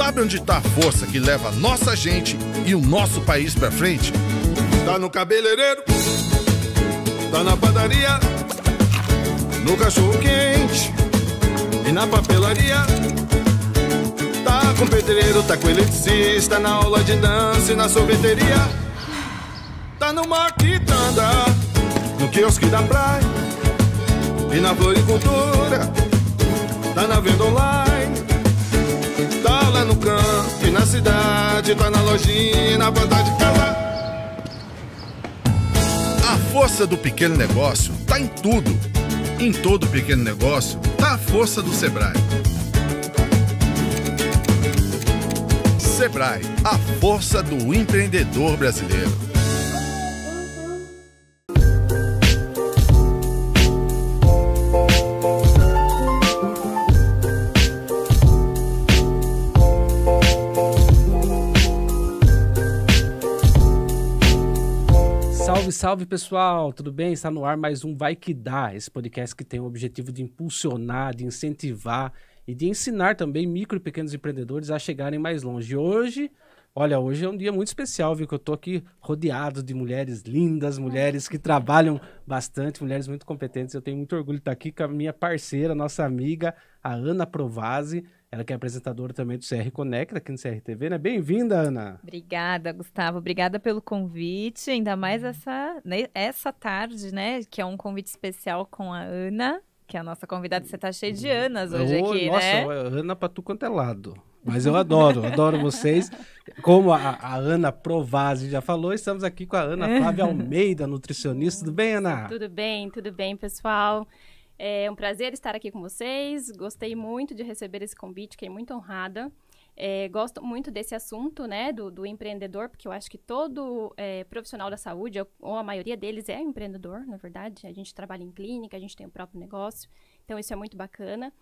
Sabe onde está a força que leva a nossa gente e o nosso país pra frente? Tá no cabeleireiro, tá na padaria, no cachorro quente e na papelaria. Tá com pedreiro, tá com eletricista, na aula de dança e na sorveteria. Tá numa quitanda, no quiosque da praia e na floricultura. Tá na venda online, tá lá no campo e na cidade, tá na lojinha, na banda de casa. A força do pequeno negócio tá em tudo. Em todo pequeno negócio tá a força do Sebrae. Sebrae, a força do empreendedor brasileiro. Salve, salve pessoal, tudo bem? Está no ar mais um Vai Que Dá, esse podcast que tem o objetivo de impulsionar, de incentivar e de ensinar também micro e pequenos empreendedores a chegarem mais longe. Hoje é um dia muito especial, viu? Que eu tô aqui rodeado de mulheres lindas, mulheres que trabalham bastante, mulheres muito competentes. Eu tenho muito orgulho de estar aqui com a minha parceira, nossa amiga, a Ana Provasi. Ela que é apresentadora também do CR Conecta, aqui no CRTV, né? Bem-vinda, Ana! Obrigada, Gustavo. Obrigada pelo convite, ainda mais essa tarde, né? Que é um convite especial com a Ana, que é a nossa convidada. Você tá cheia de Anas hoje aqui, nossa, né? Nossa, Ana pra tu quanto é lado. Mas eu adoro vocês. Como a Ana Provasi já falou, estamos aqui com a Ana Flávia Almeida, nutricionista. Tudo bem, Ana? Tudo bem, pessoal. É um prazer estar aqui com vocês. Gostei muito de receber esse convite, fiquei muito honrada. Gosto muito desse assunto, né, do empreendedor, porque eu acho que todo profissional da saúde, ou a maioria deles é empreendedor, na verdade. A gente trabalha em clínica, a gente tem o próprio negócio, então isso é muito bacana.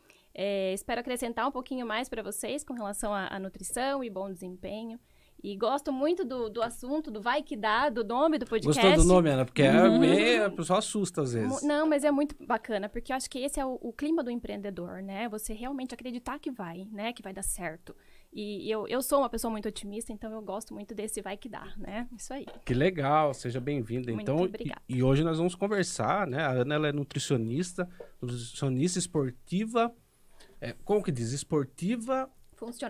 Espero acrescentar um pouquinho mais para vocês com relação à nutrição e bom desempenho. E gosto muito do assunto, do Vai Que Dá, do nome do podcast. Gostou do nome, Ana? Porque a pessoa assusta às vezes. Não, mas é muito bacana, porque eu acho que esse é o clima do empreendedor, né? Você realmente acreditar que vai, né? Que vai dar certo. E eu sou uma pessoa muito otimista, então eu gosto muito desse Vai Que Dá, né? Isso aí. Que legal, seja bem-vinda. Muito então, obrigada. E hoje nós vamos conversar, né? A Ana, ela é nutricionista esportiva, como que diz? Esportiva...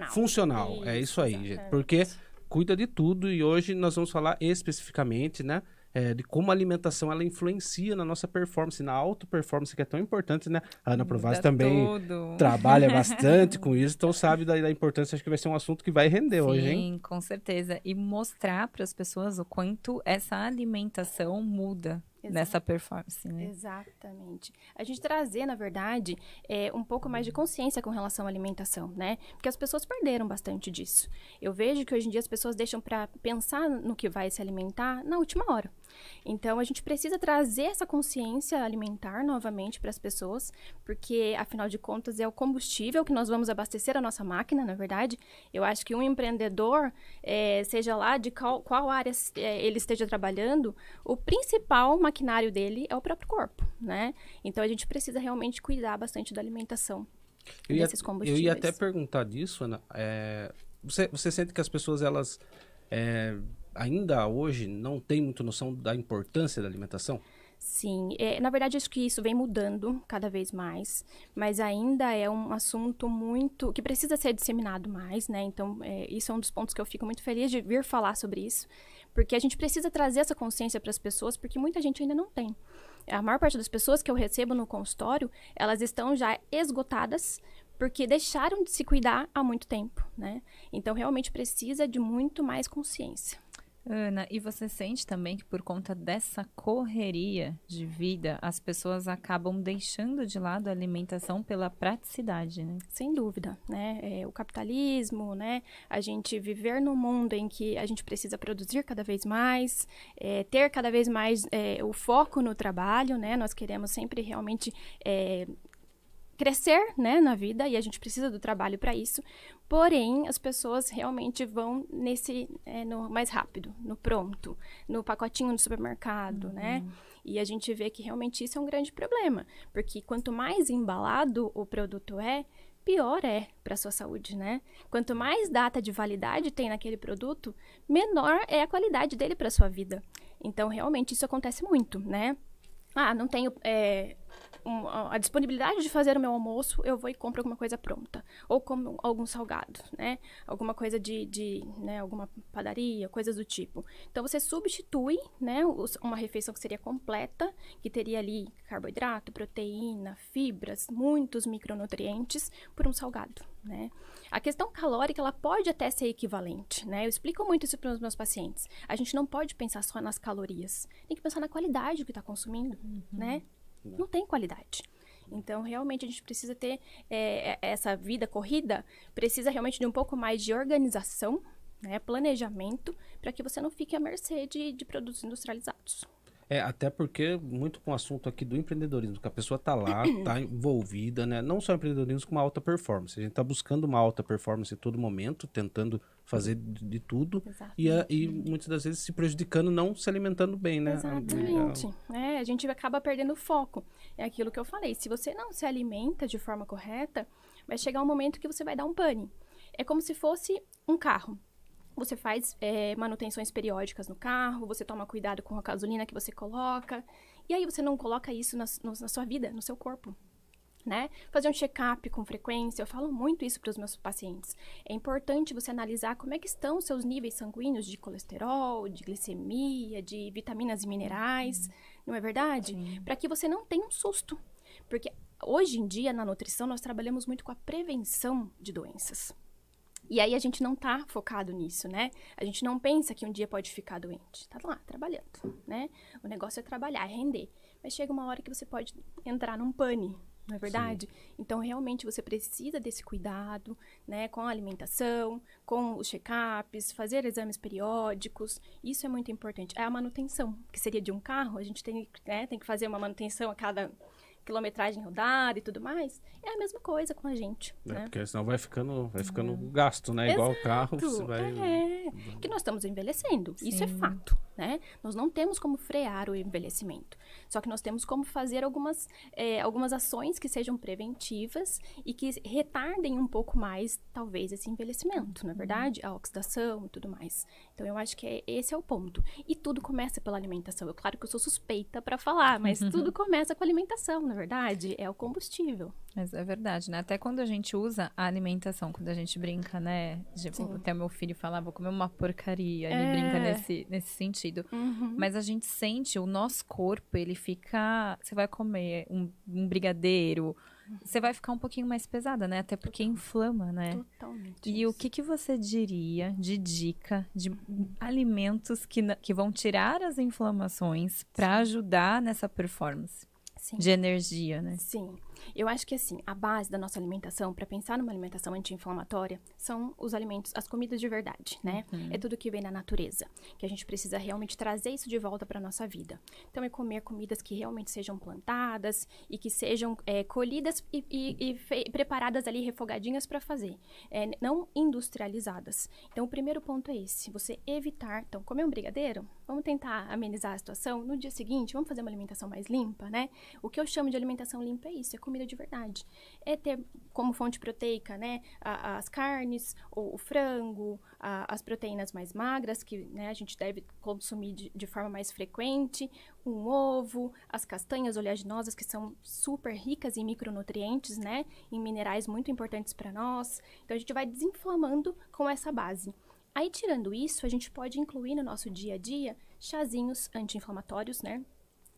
Funcional, é isso aí, gente. Porque cuida de tudo e hoje nós vamos falar especificamente, né, de como a alimentação ela influencia na nossa performance, na auto-performance, que é tão importante, né? A Ana Provasi também trabalha bastante com isso, então sabe da importância. Acho que vai ser um assunto que vai render hoje, hein? Sim, com certeza. E mostrar para as pessoas o quanto essa alimentação muda nessa performance, né? Exatamente. A gente trazer, na verdade, um pouco mais de consciência com relação à alimentação, né? Porque as pessoas perderam bastante disso. Eu vejo que hoje em dia as pessoas deixam para pensar no que vai se alimentar na última hora. Então, a gente precisa trazer essa consciência alimentar novamente para as pessoas, porque, afinal de contas, é o combustível que nós vamos abastecer a nossa máquina, na verdade. Eu acho que um empreendedor, seja lá de qual área ele esteja trabalhando, o principal maquinário dele é o próprio corpo, né? Então, a gente precisa realmente cuidar bastante da alimentação desses combustíveis. Eu ia até perguntar disso, Ana. Você sente que as pessoas, elas... ainda hoje não tem muita noção da importância da alimentação? Sim, na verdade acho que isso vem mudando cada vez mais, mas ainda é um assunto muito que precisa ser disseminado mais, né? Então, isso é um dos pontos que eu fico muito feliz de vir falar sobre isso, porque a gente precisa trazer essa consciência para as pessoas, porque muita gente ainda não tem. A maior parte das pessoas que eu recebo no consultório, elas estão já esgotadas, porque deixaram de se cuidar há muito tempo, né? Então, realmente precisa de muito mais consciência. Ana, e você sente também que por conta dessa correria de vida, as pessoas acabam deixando de lado a alimentação pela praticidade, né? Sem dúvida, né? O capitalismo, né? A gente viver num mundo em que a gente precisa produzir cada vez mais, ter cada vez mais o foco no trabalho, né? Nós queremos sempre realmente... crescer, né, na vida, e a gente precisa do trabalho para isso, porém, as pessoas realmente vão no mais rápido, no pronto, no pacotinho do supermercado, né, e a gente vê que realmente isso é um grande problema, porque quanto mais embalado o produto pior é para a sua saúde, né? Quanto mais data de validade tem naquele produto, menor é a qualidade dele para sua vida. Então, realmente, isso acontece muito, né? Não tenho a disponibilidade de fazer o meu almoço, eu vou e compro alguma coisa pronta. Ou como algum salgado, né? Alguma coisa né, alguma padaria, coisas do tipo. Então, você substitui, né, uma refeição que seria completa, que teria ali carboidrato, proteína, fibras, muitos micronutrientes, por um salgado, né? A questão calórica, ela pode até ser equivalente, né? Eu explico muito isso para os meus pacientes. A gente não pode pensar só nas calorias. Tem que pensar na qualidade do que está consumindo, né? Não tem qualidade. Então, realmente, a gente precisa ter essa vida corrida, precisa realmente de um pouco mais de organização, né, planejamento, para que você não fique à mercê de produtos industrializados. Até porque, muito com o assunto aqui do empreendedorismo, que a pessoa está lá, está envolvida, né? Não só empreendedorismo, com uma alta performance. A gente está buscando uma alta performance em todo momento, tentando fazer de tudo, e muitas das vezes se prejudicando, não se alimentando bem, né? Exatamente. A gente acaba perdendo o foco. É aquilo que eu falei, se você não se alimenta de forma correta, vai chegar um momento que você vai dar um pane. É como se fosse um carro. Você faz manutenções periódicas no carro, você toma cuidado com a gasolina que você coloca, e aí você não coloca isso na sua vida, no seu corpo, né? Fazer um check-up com frequência, eu falo muito isso para os meus pacientes. É importante você analisar como é que estão os seus níveis sanguíneos de colesterol, de glicemia, de vitaminas e minerais, não é verdade? Para que você não tenha um susto. Porque hoje em dia, na nutrição, nós trabalhamos muito com a prevenção de doenças. E aí a gente não tá focado nisso, né? A gente não pensa que um dia pode ficar doente. Tá lá, trabalhando, né? O negócio é trabalhar, é render. Mas chega uma hora que você pode entrar num pane, não é verdade? Sim. Então, realmente, você precisa desse cuidado, né? Com a alimentação, com os check-ups, fazer exames periódicos. Isso é muito importante. É a manutenção, que seria de um carro. A gente tem que fazer uma manutenção a cada quilometragem rodada e tudo mais, é a mesma coisa com a gente, né? Porque senão vai ficando gasto, né? Igual o carro, você vai... que nós estamos envelhecendo, Sim. Isso é fato, né? Nós não temos como frear o envelhecimento, só que nós temos como fazer algumas ações que sejam preventivas e que retardem um pouco mais, talvez, esse envelhecimento, não é verdade? A oxidação e tudo mais. Então, eu acho que esse é o ponto. E tudo começa pela alimentação. Claro que eu sou suspeita para falar, mas tudo começa com a alimentação, na verdade, é o combustível. Mas é verdade, né? Até quando a gente usa a alimentação, quando a gente brinca, né? Até meu filho falava, vou comer uma porcaria. Ele brinca nesse sentido. Mas a gente sente, o nosso corpo, ele fica... Você vai comer um brigadeiro, você vai ficar um pouquinho mais pesada, né? Até porque inflama, né? Totalmente. E o que você diria de dica de alimentos que vão tirar as inflamações para ajudar nessa performance? Sim. De energia, né? Sim. Eu acho que, assim, a base da nossa alimentação, para pensar numa alimentação anti-inflamatória, são os alimentos, as comidas de verdade, né? É tudo que vem da natureza, que a gente precisa realmente trazer isso de volta para nossa vida. Então, é comer comidas que realmente sejam plantadas e que sejam colhidas e preparadas ali, refogadinhas para fazer, não industrializadas. Então, o primeiro ponto é esse, você evitar, então, comer um brigadeiro, vamos tentar amenizar a situação, no dia seguinte, vamos fazer uma alimentação mais limpa, né? O que eu chamo de alimentação limpa é isso, é comida de verdade. É ter como fonte proteica, né, as carnes, o frango, as proteínas mais magras, que, né, a gente deve consumir de forma mais frequente, um ovo, as castanhas oleaginosas, que são super ricas em micronutrientes, né, em minerais muito importantes para nós. Então, a gente vai desinflamando com essa base. Aí, tirando isso, a gente pode incluir no nosso dia a dia chazinhos anti-inflamatórios, né?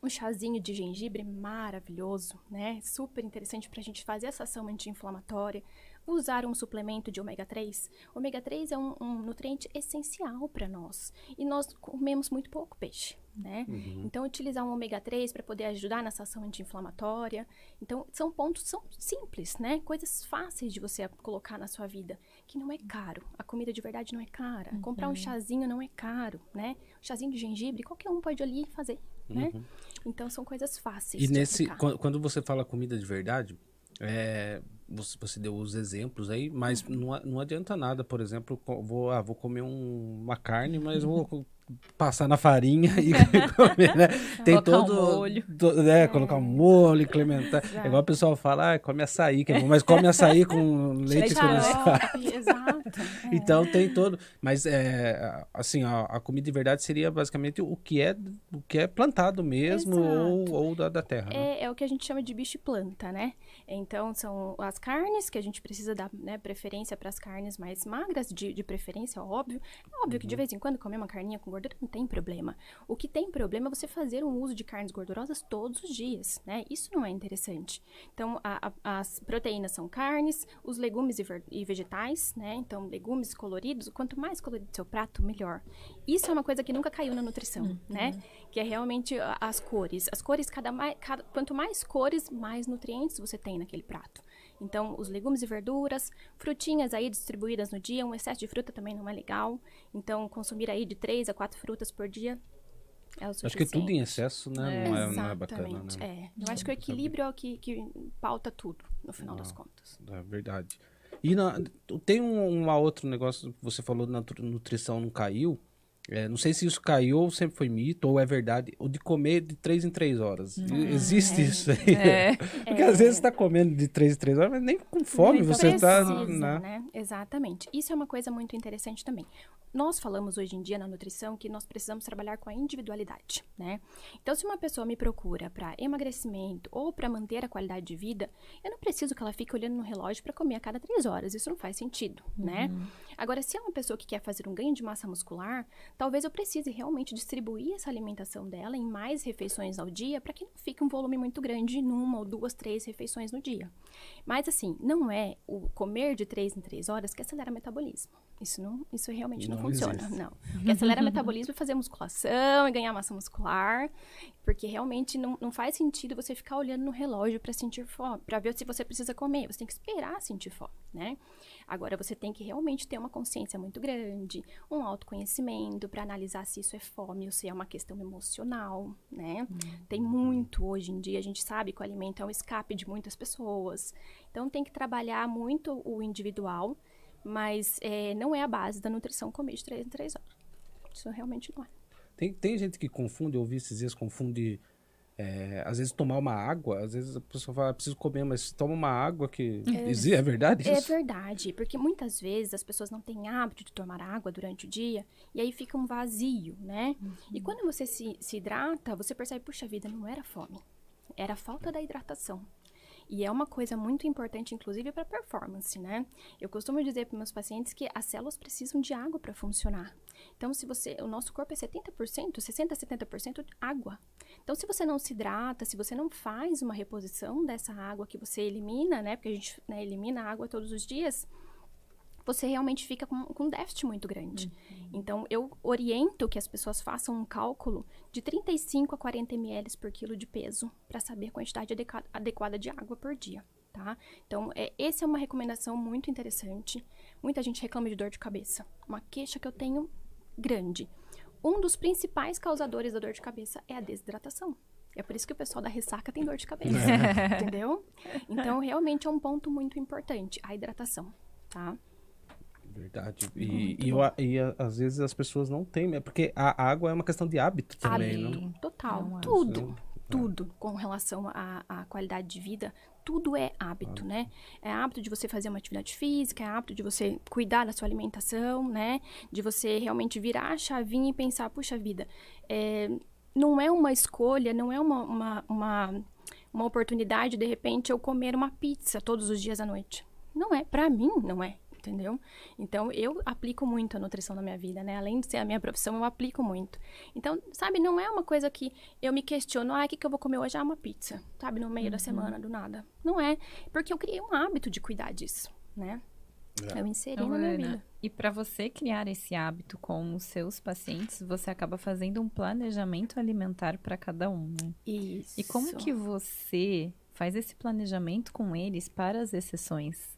Um chazinho de gengibre maravilhoso, né? Super interessante para a gente fazer essa ação anti-inflamatória. Usar um suplemento de ômega 3. O ômega 3 é um nutriente essencial para nós. E nós comemos muito pouco peixe, né? Então, utilizar um ômega 3 para poder ajudar nessa ação anti-inflamatória. Então, são pontos simples, né? Coisas fáceis de você colocar na sua vida. Que não é caro. A comida de verdade não é cara. Comprar um chazinho não é caro, né? Um chazinho de gengibre, qualquer um pode ali fazer, né? Então, são coisas fáceis de aplicar. Quando você fala comida de verdade... Você deu os exemplos aí, mas não adianta nada, por exemplo, vou comer uma carne, mas vou passar na farinha e comer, né? Tem colocar um molho. Colocar um molho, incrementar. É igual o pessoal fala, come açaí, que é bom, mas come açaí com leite condensado. Exato. Então tem todo... Mas, assim, a comida de verdade seria basicamente o que é plantado mesmo ou da terra. Né? É o que a gente chama de bicho e planta, né? Então, são as carnes que a gente precisa dar, né, preferência para as carnes mais magras, de preferência, óbvio. É óbvio que de vez em quando comer uma carninha com gordura não tem problema. O que tem problema é você fazer um uso de carnes gordurosas todos os dias, né? Isso não é interessante. Então, as proteínas são carnes, os legumes e vegetais, né? Então, legumes coloridos, quanto mais colorido o seu prato, melhor. Isso é uma coisa que nunca caiu na nutrição, né? Que é realmente as cores. As cores, quanto mais cores, mais nutrientes você tem naquele prato. Então, os legumes e verduras, frutinhas aí distribuídas no dia, um excesso de fruta também não é legal. Então, consumir aí de 3 a 4 frutas por dia é o suficiente. Acho que tudo em excesso, né? Não é bacana, né? Eu acho que o equilíbrio é o que pauta tudo, no final das contas. É verdade. E tem um outro negócio que você falou na nutrição não caiu. Não sei se isso caiu ou sempre foi mito, ou é verdade, o de comer de 3 em 3 horas. Existe isso aí? Porque às vezes você está comendo de 3 em 3 horas, mas nem com fome você está... né? Exatamente. Isso é uma coisa muito interessante também. Nós falamos hoje em dia na nutrição que nós precisamos trabalhar com a individualidade, né? Então, se uma pessoa me procura para emagrecimento ou para manter a qualidade de vida, eu não preciso que ela fique olhando no relógio para comer a cada 3 horas. Isso não faz sentido, né? Agora, se é uma pessoa que quer fazer um ganho de massa muscular, talvez eu precise realmente distribuir essa alimentação dela em mais refeições ao dia para que não fique um volume muito grande em 1 ou 2, 3 refeições no dia. Mas, assim, não é o comer de 3 em 3 horas que acelera o metabolismo. Isso realmente não funciona, existe. não. O que acelera o metabolismo é fazer musculação e ganhar massa muscular, porque realmente não faz sentido você ficar olhando no relógio para sentir fome, para ver se você precisa comer. Você tem que esperar sentir fome, né? Agora, você tem que realmente ter uma consciência muito grande, um autoconhecimento para analisar se isso é fome ou se é uma questão emocional, né? Tem muito hoje em dia, a gente sabe que o alimento é um escape de muitas pessoas. Então, tem que trabalhar muito o individual, mas não é a base da nutrição comer de 3 em 3 horas. Isso realmente não é. Tem gente que confunde, eu ouvi esses dias, confunde, às vezes tomar uma água, às vezes a pessoa fala, preciso comer, mas toma uma água que... É verdade isso? É verdade, porque muitas vezes as pessoas não têm hábito de tomar água durante o dia, e aí fica um vazio, né? E quando você se hidrata, você percebe, puxa vida, não era fome, era a falta da hidratação. E é uma coisa muito importante, inclusive, para performance, né? Eu costumo dizer para meus pacientes que as células precisam de água para funcionar. Então, o nosso corpo é 70%, 60% a 70% água. Então, se você não se hidrata, se você não faz uma reposição dessa água que você elimina, né? Porque a gente elimina a água todos os dias, você realmente fica com um déficit muito grande. Então, eu oriento que as pessoas façam um cálculo de 35 a 40 ml por quilo de peso para saber a quantidade adequada de água por dia, tá? Então, essa é uma recomendação muito interessante. Muita gente reclama de dor de cabeça. Uma queixa que eu tenho grande. Um dos principais causadores da dor de cabeça é a desidratação. É por isso que o pessoal da ressaca tem dor de cabeça, entendeu? Então, realmente é um ponto muito importante, a hidratação, tá? Verdade. E às vezes as pessoas não têm, porque a água é uma questão de hábito também, não? Total. Tudo com relação à qualidade de vida, tudo é hábito, né? É hábito de você fazer uma atividade física, é hábito de você cuidar da sua alimentação, né? De você realmente virar a chavinha e pensar, puxa vida, não é uma escolha, não é uma oportunidade, de repente, eu comer uma pizza todos os dias à noite. Não é, pra mim, não é. Entendeu? Então, eu aplico muito a nutrição na minha vida, né? Além de ser a minha profissão, eu aplico muito. Então, sabe, não é uma coisa que eu me questiono, o que eu vou comer hoje? Uma pizza, sabe? No meio da semana, do nada. Não é. Porque eu criei um hábito de cuidar disso, né? Eu inseri na minha vida. E para você criar esse hábito com os seus pacientes, você acaba fazendo um planejamento alimentar para cada um, né? Isso. E como que você faz esse planejamento com eles para as exceções?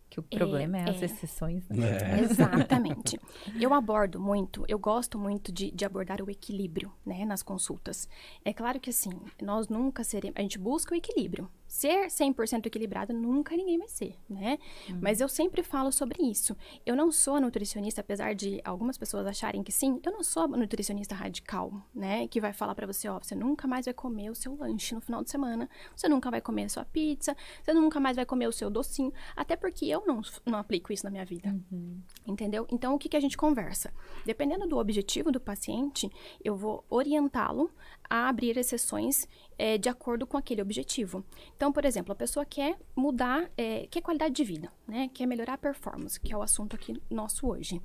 Que o problema é as exceções, né? Exatamente. Eu gosto muito de abordar o equilíbrio, né, nas consultas. É claro que, assim, nós nunca seremos... A gente busca o equilíbrio, ser 100% equilibrada, nunca ninguém vai ser, né? Mas eu sempre falo sobre isso. Eu não sou nutricionista, apesar de algumas pessoas acharem que sim, eu não sou nutricionista radical, né? Que vai falar pra você, ó, você nunca mais vai comer o seu lanche no final de semana, você nunca vai comer a sua pizza, você nunca mais vai comer o seu docinho, até porque eu não aplico isso na minha vida, entendeu? Então, o que a gente conversa? Dependendo do objetivo do paciente, eu vou orientá-lo a abrir exceções de acordo com aquele objetivo. Então, por exemplo, a pessoa quer mudar, quer qualidade de vida, né? Quer melhorar a performance, que é o assunto aqui nosso hoje.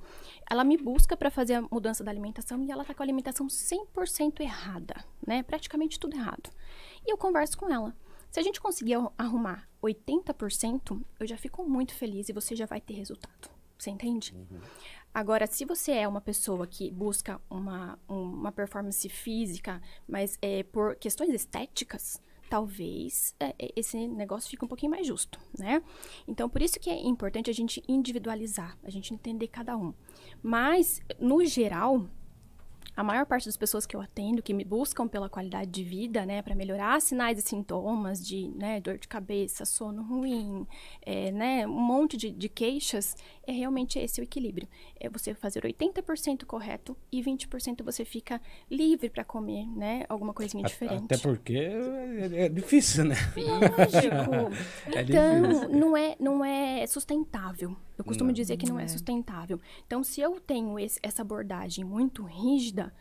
Ela me busca para fazer a mudança da alimentação e ela tá com a alimentação 100% errada, né? Praticamente tudo errado. E eu converso com ela. Se a gente conseguir arrumar 80%, eu já fico muito feliz e você já vai ter resultado. Você entende? Agora, se você é uma pessoa que busca uma performance física, mas por questões estéticas, talvez esse negócio fique um pouquinho mais justo, né? Então, por isso que é importante a gente individualizar, a gente entender cada um. Mas, no geral, a maior parte das pessoas que eu atendo, que me buscam pela qualidade de vida, né, para melhorar sinais e sintomas de, né, dor de cabeça, sono ruim, né, um monte de queixas, é realmente esse o equilíbrio. É você fazer 80% correto e 20% você fica livre para comer, né, alguma coisinha diferente. Até porque é difícil, né? Lógico. Então, difícil. Não é sustentável. Eu costumo dizer que não é sustentável. Então, se eu tenho essa abordagem muito rígida,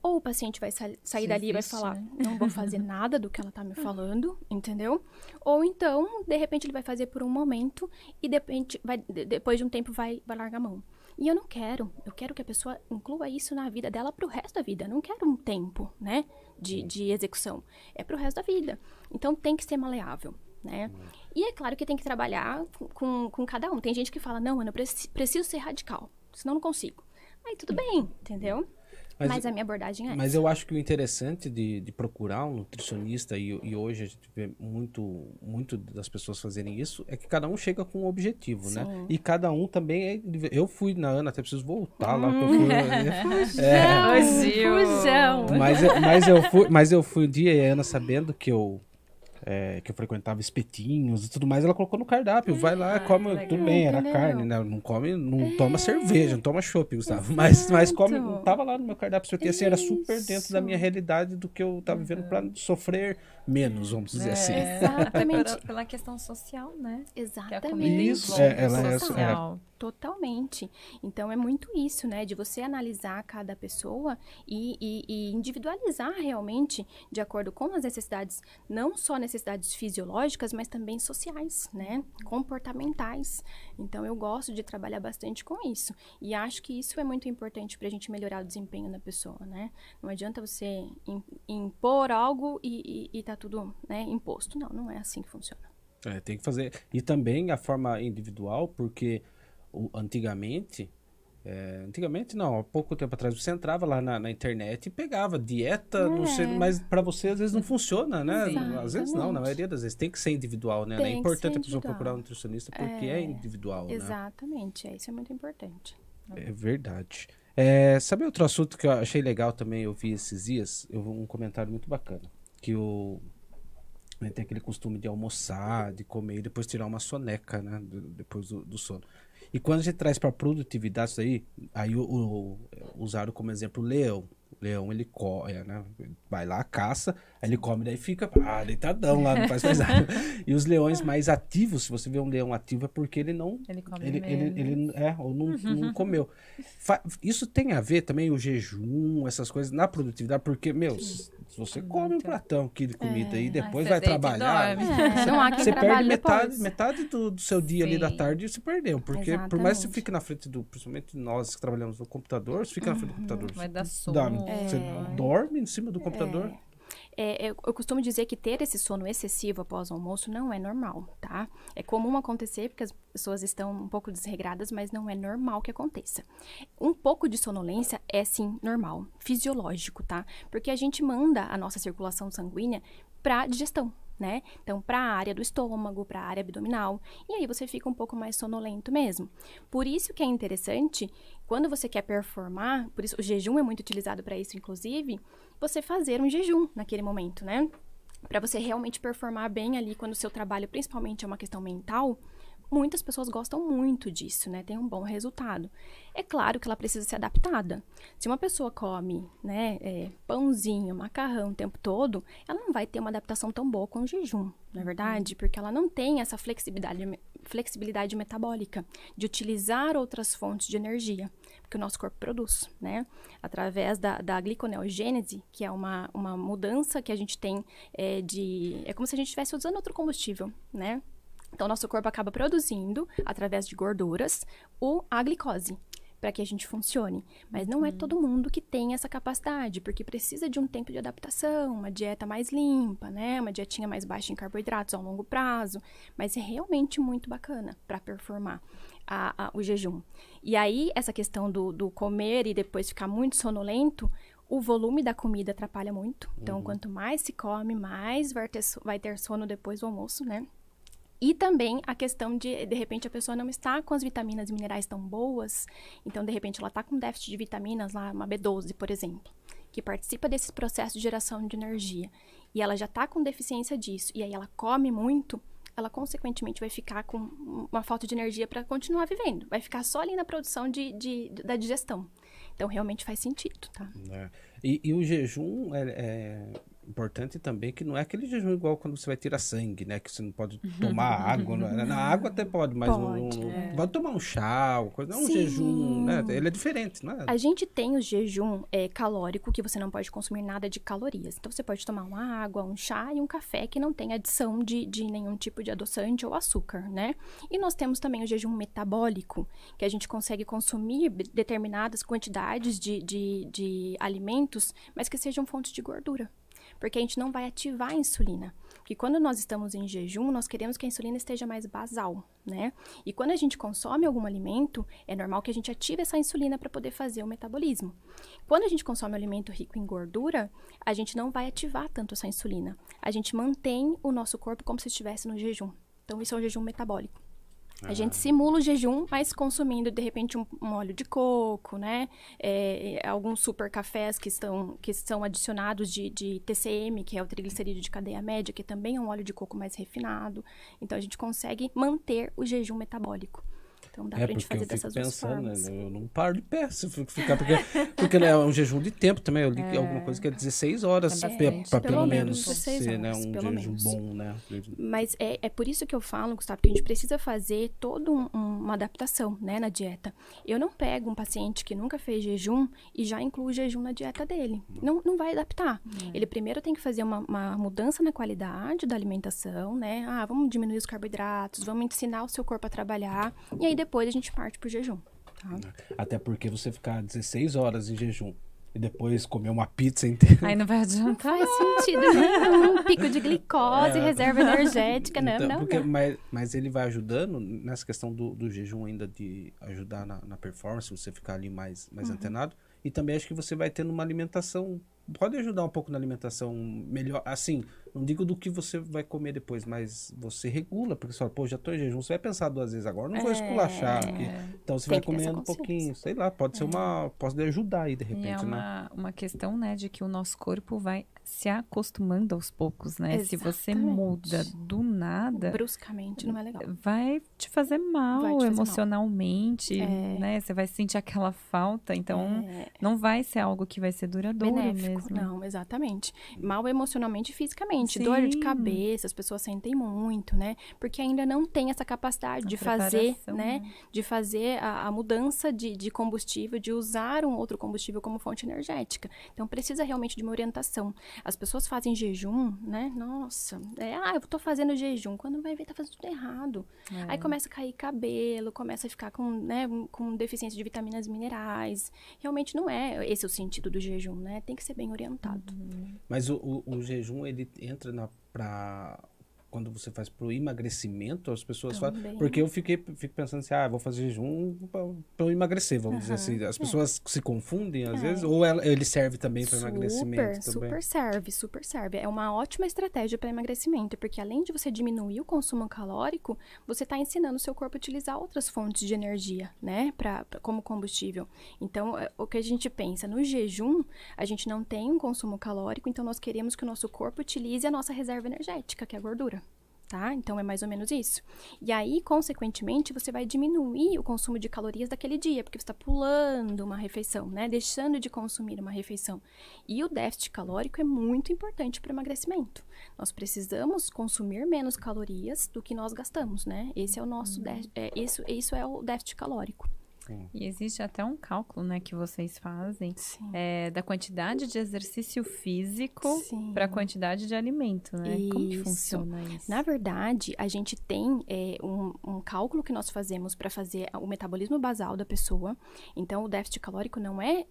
ou o paciente vai sair dali e vai falar, né? Não vou fazer nada do que ela tá me falando, entendeu? Ou então, de repente, ele vai fazer por um momento e depois de um tempo vai largar a mão. E eu não quero. Eu quero que a pessoa inclua isso na vida dela pro resto da vida. Eu não quero um tempo, né, de execução. É pro resto da vida. Então, tem que ser maleável, né? E é claro que tem que trabalhar com cada um. Tem gente que fala, não, Ana, eu preciso ser radical, senão não consigo. Aí tudo bem, entendeu? Mas a minha abordagem é essa. Mas eu acho que o interessante de procurar um nutricionista, e hoje a gente vê muito das pessoas fazerem isso, é que cada um chega com um objetivo, né? E cada um também eu fui na Ana, até preciso voltar lá, que eu fui... Fujão! Mas eu fui um dia e a Ana, sabendo que eu frequentava espetinhos e tudo mais, ela colocou no cardápio, vai lá, come, legal. Tudo bem, era carne, né? Não come, não toma cerveja, não toma chopp, Gustavo, mas come, tava lá no meu cardápio, porque assim, era super dentro da minha realidade do que eu tava vivendo pra sofrer menos, vamos dizer assim. Exatamente. Pela questão social, né? Exatamente. Isso, social. Totalmente. Então, é muito isso, né? De você analisar cada pessoa e individualizar realmente de acordo com as necessidades, não só necessidades fisiológicas, mas também sociais, né? Comportamentais. Então, eu gosto de trabalhar bastante com isso. E acho que isso é muito importante pra gente melhorar o desempenho da pessoa, né? Não adianta você impor algo e tá tudo, né, imposto. Não é assim que funciona. Tem que fazer. E também a forma individual, porque... Antigamente não, há pouco tempo atrás, você entrava lá na internet e pegava dieta, não sei, mas para você às vezes não funciona, né? Exatamente. Às vezes não, na maioria das vezes tem que ser individual, né? É importante a pessoa procurar um nutricionista porque é individual, né? Exatamente, isso é muito importante. É verdade. Sabe outro assunto que eu achei legal também, eu vi esses dias? Um comentário muito bacana, que tem aquele costume de almoçar, de comer e depois tirar uma soneca, né? Depois do sono. E quando a gente traz para produtividade isso aí usaram como exemplo o leão. O leão, ele né? Vai lá, caça, aí ele come, daí fica deitadão lá, não faz mais nada. E os leões mais ativos, se você vê um leão ativo, é porque ele não... Ele come ou não comeu. Isso tem a ver também, o jejum, essas coisas, na produtividade, porque, se você come um pratão aqui de comida e depois vai trabalhar, você perde metade do seu dia ali da tarde e você perdeu. Porque por mais que você fique na frente principalmente nós que trabalhamos no computador, você fica na frente do computador. Vai dar sono. Você dorme em cima do computador. Eu costumo dizer que ter esse sono excessivo após o almoço não é normal, tá? É comum acontecer porque as pessoas estão um pouco desregradas, mas não é normal que aconteça. Um pouco de sonolência é, sim, normal, fisiológico, tá? Porque a gente manda a nossa circulação sanguínea para digestão, né? Então, para a área do estômago, para a área abdominal. E aí você fica um pouco mais sonolento mesmo. Por isso que é interessante, quando você quer performar, por isso o jejum é muito utilizado para isso, inclusive, você fazer um jejum naquele momento, né? para você realmente performar bem ali quando o seu trabalho, principalmente, é uma questão mental, muitas pessoas gostam muito disso, né? Tem um bom resultado. É claro que ela precisa ser adaptada. Se uma pessoa come, né, pãozinho, macarrão o tempo todo, ela não vai ter uma adaptação tão boa com o jejum, não é verdade? Porque ela não tem essa flexibilidade metabólica de utilizar outras fontes de energia, porque o nosso corpo produz, né? Através da gliconeogênese, que é uma mudança que a gente tem é como se a gente estivesse usando outro combustível, né? Então, nosso corpo acaba produzindo, através de gorduras, a glicose, para que a gente funcione. Mas não é todo mundo que tem essa capacidade, porque precisa de um tempo de adaptação, uma dieta mais limpa, né? Uma dietinha mais baixa em carboidratos a longo prazo. Mas é realmente muito bacana para performar o jejum. E aí, essa questão do comer e depois ficar muito sonolento, o volume da comida atrapalha muito. Então, quanto mais se come, mais vai ter sono depois do almoço, né? E também a questão de repente, a pessoa não está com as vitaminas e minerais tão boas. Então, de repente, ela está com déficit de vitaminas, lá, uma B12, por exemplo, que participa desse processo de geração de energia. E ela já está com deficiência disso. E aí, ela come muito, ela, consequentemente, vai ficar com uma falta de energia para continuar vivendo. Vai ficar só ali na produção da digestão. Então, realmente faz sentido, tá? E o jejum é importante também, que não é aquele jejum igual quando você vai tirar sangue, né? Que você não pode tomar água. Na água até pode, mas pode tomar um chá, coisa. Não é um jejum, né? Ele é diferente, não é? A gente tem o jejum calórico, que você não pode consumir nada de calorias. Então, você pode tomar uma água, um chá e um café que não tem adição de nenhum tipo de adoçante ou açúcar, né? E nós temos também o jejum metabólico, que a gente consegue consumir determinadas quantidades de alimentos, mas que sejam fontes de gordura. Porque a gente não vai ativar a insulina. Porque quando nós estamos em jejum, nós queremos que a insulina esteja mais basal, né? E quando a gente consome algum alimento, é normal que a gente ative essa insulina para poder fazer o metabolismo. Quando a gente consome um alimento rico em gordura, a gente não vai ativar tanto essa insulina. A gente mantém o nosso corpo como se estivesse no jejum. Então, isso é um jejum metabólico. A gente simula o jejum, mas consumindo, de repente, um óleo de coco, né? Alguns super cafés que são adicionados de TCM, que é o triglicerídeo de cadeia média, que também é um óleo de coco mais refinado. Então, a gente consegue manter o jejum metabólico. Então, dá pra gente fazer dessas duas formas. Né? Eu não paro de pé se ficar, porque né, é um jejum de tempo também. Eu li alguma coisa que é 16 horas para pelo menos ser, né, um jejum bom, né? Mas é por isso que eu falo, Gustavo, que a gente precisa fazer toda uma adaptação, né, na dieta. Eu não pego um paciente que nunca fez jejum e já incluo o jejum na dieta dele. Não vai adaptar. Ele primeiro tem que fazer uma mudança na qualidade da alimentação, né? Vamos diminuir os carboidratos, vamos ensinar o seu corpo a trabalhar. E aí depois a gente parte pro jejum, tá? Até porque você ficar 16 horas em jejum e depois comer uma pizza inteira... Aí não vai adiantar. Não faz sentido nenhum. Pico de glicose, reserva energética, então, mas ele vai ajudando nessa questão do jejum ainda, de ajudar na performance, você ficar ali mais antenado. E também acho que você vai tendo uma alimentação... Pode ajudar um pouco na alimentação melhor, assim, não digo do que você vai comer depois, mas você regula, porque você fala, pô, já tô em jejum, você vai pensar 2 vezes agora, não vou esculachar, então você vai comendo um pouquinho, sei lá, pode ajudar aí de repente, né? É uma questão, né, de que o nosso corpo vai se acostumando aos poucos, né? Exatamente. Se você muda do nada... Bruscamente, não é legal. Vai te fazer mal emocionalmente, né? Você vai sentir aquela falta, então não vai ser algo que vai ser duradouro mesmo. Não, exatamente. Mal emocionalmente e fisicamente. Sim. Dor de cabeça, as pessoas sentem muito, né? Porque ainda não tem essa capacidade de fazer, né? De fazer a mudança de combustível, de usar um outro combustível como fonte energética. Então, precisa realmente de uma orientação. As pessoas fazem jejum, né? Nossa, eu tô fazendo jejum. Quando vai ver, tá fazendo tudo errado. Aí começa a cair cabelo, começa a ficar com deficiência de vitaminas e minerais. Realmente não é esse o sentido do jejum, né? Tem que ser bem orientado. Mas o jejum, ele entra quando você faz pro emagrecimento, as pessoas Também. fazem... Porque eu fico pensando assim, vou fazer jejum pra eu emagrecer, vamos dizer assim. As pessoas se confundem, às vezes, ou ele serve também para emagrecimento também? Super serve. É uma ótima estratégia para emagrecimento, porque além de você diminuir o consumo calórico, você está ensinando o seu corpo a utilizar outras fontes de energia, né, como combustível. Então, o que a gente pensa, no jejum, a gente não tem um consumo calórico, então nós queremos que o nosso corpo utilize a nossa reserva energética, que é a gordura. Tá? Então, é mais ou menos isso. E aí, consequentemente, você vai diminuir o consumo de calorias daquele dia, porque você está pulando uma refeição, né? Deixando de consumir uma refeição. E o déficit calórico é muito importante para o emagrecimento. Nós precisamos consumir menos calorias do que nós gastamos, né? Esse é o nosso isso é o déficit calórico. E existe até um cálculo, né, que vocês fazem da quantidade de exercício físico para a quantidade de alimento, né? Isso. Como que funciona isso? Na verdade, a gente tem um cálculo que nós fazemos para fazer o metabolismo basal da pessoa. Então, o déficit calórico não é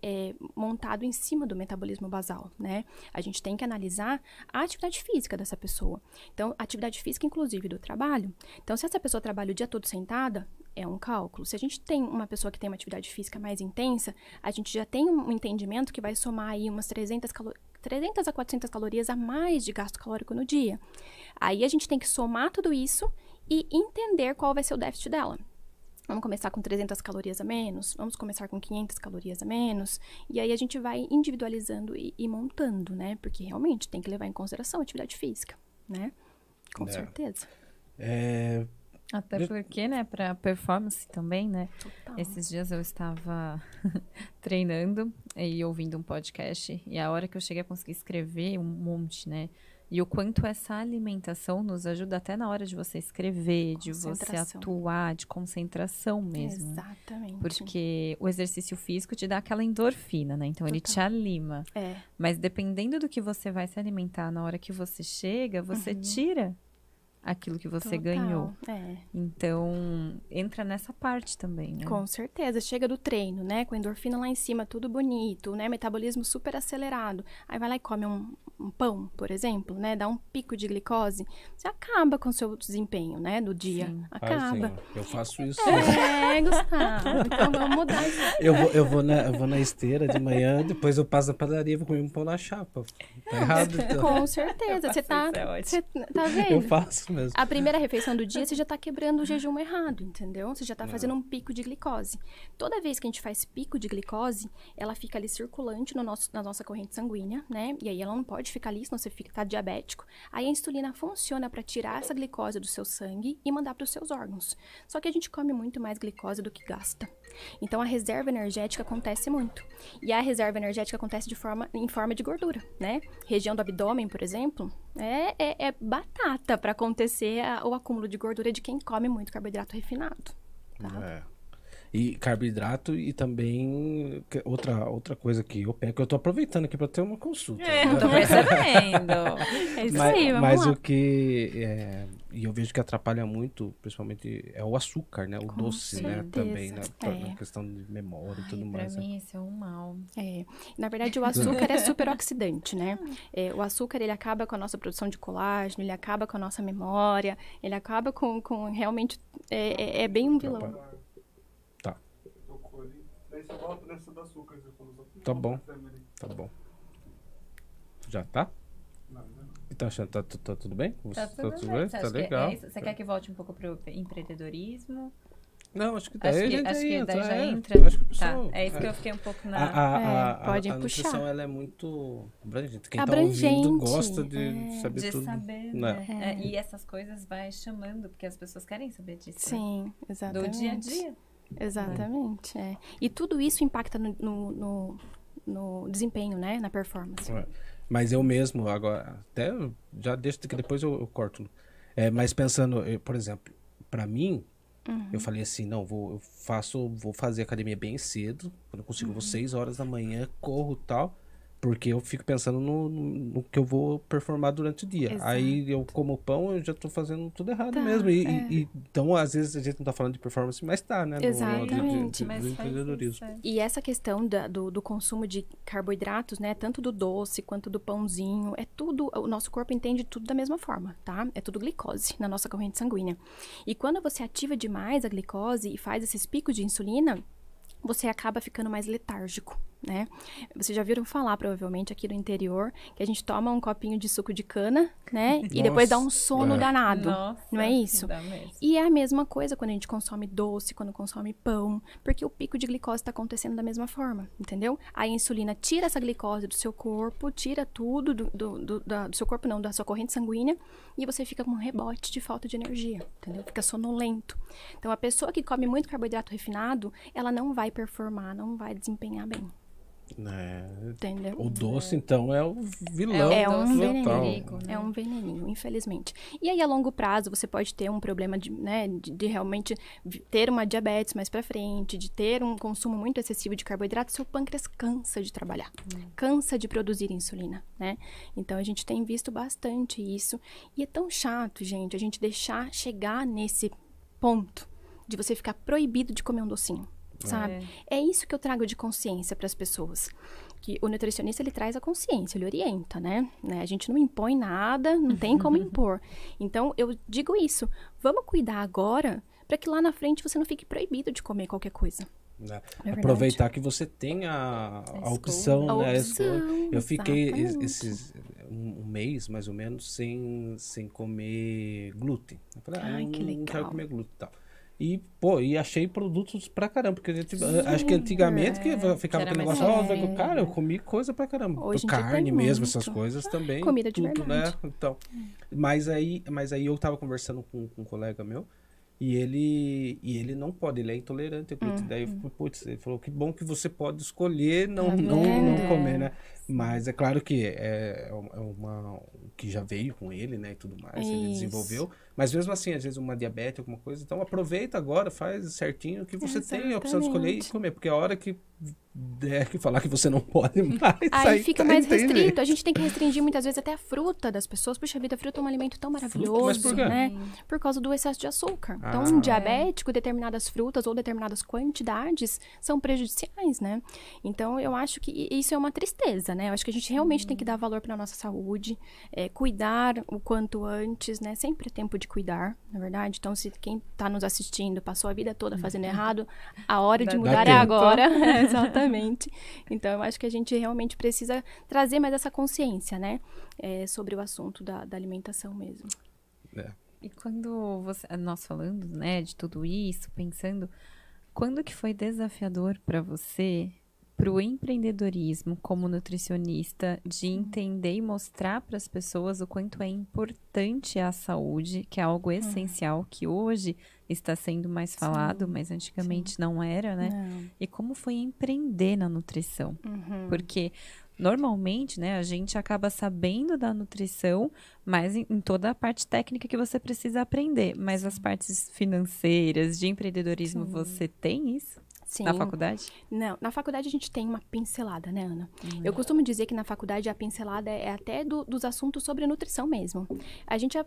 montado em cima do metabolismo basal, né? A gente tem que analisar a atividade física dessa pessoa. Então, a atividade física, inclusive, do trabalho. Então, se essa pessoa trabalha o dia todo sentada, é um cálculo. Se a gente tem uma pessoa que tem uma atividade física mais intensa, a gente já tem um entendimento que vai somar aí umas 300 a 400 calorias a mais de gasto calórico no dia. Aí a gente tem que somar tudo isso e entender qual vai ser o déficit dela. Vamos começar com 300 calorias a menos, vamos começar com 500 calorias a menos, e aí a gente vai individualizando e montando, né? Porque realmente tem que levar em consideração a atividade física, né? Com certeza. Até porque, né, para performance também, né? Total. Esses dias eu estava treinando e ouvindo um podcast, e a hora que eu cheguei a conseguir escrever um monte, né? E o quanto essa alimentação nos ajuda até na hora de você escrever, de você atuar, de concentração mesmo. Exatamente. Porque o exercício físico te dá aquela endorfina, né? Então, ele te anima. Mas dependendo do que você vai se alimentar na hora que você chega, você tira aquilo que você ganhou. Então, entra nessa parte também, né? Com certeza. Chega do treino, né? Com a endorfina lá em cima, tudo bonito, né? Metabolismo super acelerado. Aí vai lá e come um pão, por exemplo, né? Dá um pico de glicose. Você acaba com o seu desempenho, né? Do dia. Sim. Acaba. Sim, eu faço isso. Gustavo. Então, vamos mudar isso. Eu vou na esteira de manhã, depois eu passo na padaria, vou comer um pão na chapa. Tá errado? Então. Com certeza. Você tá vendo? Eu faço mesmo. A primeira refeição do dia, você já tá quebrando o jejum errado, entendeu? Você já tá fazendo um pico de glicose. Toda vez que a gente faz pico de glicose, ela fica ali circulante na nossa corrente sanguínea, né? E aí ela não pode ficar ali, senão você tá diabético. Aí a insulina funciona para tirar essa glicose do seu sangue e mandar para os seus órgãos. Só que a gente come muito mais glicose do que gasta. Então a reserva energética acontece muito. E a reserva energética acontece em forma de gordura, né? Região do abdômen, por exemplo, é batata para acontecer o acúmulo de gordura de quem come muito carboidrato refinado. Tá? E carboidrato e também outra coisa que eu pego, que eu tô aproveitando aqui para ter uma consulta. Eu tô percebendo. É isso aí, vamos mas lá. o que e eu vejo que atrapalha muito, principalmente, é o açúcar, né? O doce, né? Também, né? A questão de memória e tudo mais. Pra mim, esse é um mal. Na verdade, o açúcar é superoxidante, né? O açúcar, ele acaba com a nossa produção de colágeno, ele acaba com a nossa memória, ele acaba com realmente, é bem um vilão. Tá bom. Já tá? E tá achando tá tudo bem? Tá tudo bem. Tá legal. Você quer que volte um pouco pro empreendedorismo? Não, acho que daí já entra. Acho que a pessoa, é isso que eu fiquei um pouco na... pode a puxar. nutrição, ela é muito abrangente. Quem Abrangente, tá ouvindo gosta de saber de tudo. Saber, né? E essas coisas vai chamando, porque as pessoas querem saber disso. Sim, exatamente. Do dia a dia. Exatamente, E tudo isso impacta no desempenho, né? Na performance. Mas eu mesmo, agora, até já deixo que depois eu corto. Mas pensando, por exemplo, pra mim, eu falei assim, não, vou fazer academia bem cedo, quando eu consigo, vou 6 horas da manhã, corro e tal, Porque eu fico pensando no que eu vou performar durante o dia. Exato. Aí eu como pão, eu já tô fazendo tudo errado mesmo. Então, às vezes, a gente não tá falando de performance, mas tá, né? Exatamente. Do empreendedorismo. E essa questão do consumo de carboidratos, né? Tanto do doce quanto do pãozinho, é tudo, o nosso corpo entende tudo da mesma forma, tá? É tudo glicose na nossa corrente sanguínea. E quando você ativa demais a glicose e faz esses picos de insulina, você acaba ficando mais letárgico, né? Vocês já viram falar, provavelmente, aqui no interior, que a gente toma um copinho de suco de cana, né? E depois dá um sono danado. Nossa, não é isso? dá mesmo. E é a mesma coisa quando a gente consome doce, quando consome pão, porque o pico de glicose está acontecendo da mesma forma, entendeu? A insulina tira essa glicose do seu corpo, tira tudo do seu corpo, não, da sua corrente sanguínea, e você fica com um rebote de falta de energia, entendeu? Fica sonolento. Então, a pessoa que come muito carboidrato refinado, ela não vai performar, não vai desempenhar bem. Entendeu? O doce, então, é o vilão. É um total. veneninho, é um veneninho, infelizmente. E aí, a longo prazo, você pode ter um problema de realmente ter uma diabetes mais pra frente, de ter um consumo muito excessivo de carboidrato, seu pâncreas cansa de trabalhar, cansa de produzir insulina, né? Então, a gente tem visto bastante isso. E é tão chato, gente, a gente deixar chegar nesse ponto de você ficar proibido de comer um docinho. Sabe? É isso que eu trago de consciência para as pessoas. Que o nutricionista, ele traz a consciência, ele orienta, né? A gente não impõe nada, não tem como impor. Então, eu digo isso. Vamos cuidar agora para que lá na frente você não fique proibido de comer qualquer coisa. Aproveitar que você tem a opção, né? Eu fiquei um mês, mais ou menos, sem comer glúten. Eu falei, que legal. Não quero comer glúten e tal. E, e achei produtos pra caramba, porque acho que antigamente que ficava aquele negócio, cara, eu comi coisa pra caramba. Hoje carne mesmo, essas coisas também. Comida de tudo, verdade. né? Então, mas aí eu tava conversando com um colega meu, e ele não pode, ele é intolerante ao glúten. Daí, ele falou, que bom que você pode escolher não comer, né? Mas é claro que é uma que já veio com ele, né, e tudo mais, ele desenvolveu. Mas mesmo assim, às vezes uma diabetes, alguma coisa, então aproveita agora, faz certinho que você tem a opção de escolher e comer, porque a hora que der que falar que você não pode mais, aí fica mais restrito. A gente tem que restringir muitas vezes até a fruta das pessoas. Puxa vida, a fruta é um alimento tão maravilhoso, mas por quê? né? Por causa do excesso de açúcar. Então, um diabético, determinadas frutas ou determinadas quantidades são prejudiciais, né? Então, eu acho que isso é uma tristeza, né? Eu acho que a gente realmente tem que dar valor para a nossa saúde, cuidar o quanto antes, né? Sempre é tempo de cuidar, na verdade. Então, se quem está nos assistindo passou a vida toda fazendo errado, a hora de mudar é agora. Exatamente. Então, eu acho que a gente realmente precisa trazer mais essa consciência, né? Sobre o assunto da alimentação mesmo. E quando nós falando, né, de tudo isso, pensando, quando que foi desafiador para você, para o empreendedorismo como nutricionista, de entender e mostrar para as pessoas o quanto é importante a saúde, que é algo essencial, que hoje está sendo mais falado, mas antigamente não era, né? Não. E como foi empreender na nutrição? Porque normalmente, né, a gente acaba sabendo da nutrição, mas em toda a parte técnica que você precisa aprender. Mas as partes financeiras, de empreendedorismo, você tem isso? Sim. Na faculdade? Não, na faculdade a gente tem uma pincelada, né, Ana? Eu costumo dizer que na faculdade a pincelada é até dos assuntos sobre nutrição mesmo. A gente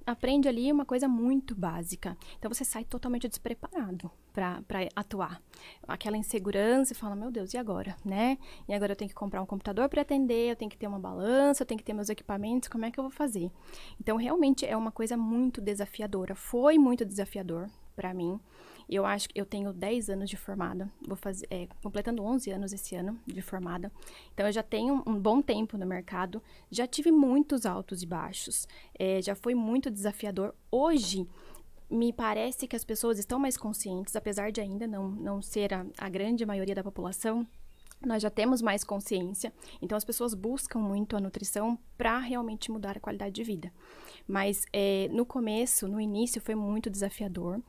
aprende ali uma coisa muito básica. Então, você sai totalmente despreparado para atuar. Aquela insegurança e fala, meu Deus, e agora, né? E agora eu tenho que comprar um computador para atender, eu tenho que ter uma balança, eu tenho que ter meus equipamentos, como é que eu vou fazer? Então, realmente é uma coisa muito desafiadora. Foi muito desafiador para mim. Eu acho que eu tenho 10 anos de formada, vou fazer, completando 11 anos esse ano de formada. Então, eu já tenho um bom tempo no mercado, já tive muitos altos e baixos, já foi muito desafiador. Hoje, me parece que as pessoas estão mais conscientes, apesar de ainda não ser a grande maioria da população. Nós já temos mais consciência, então as pessoas buscam muito a nutrição para realmente mudar a qualidade de vida. Mas no início, foi muito desafiador.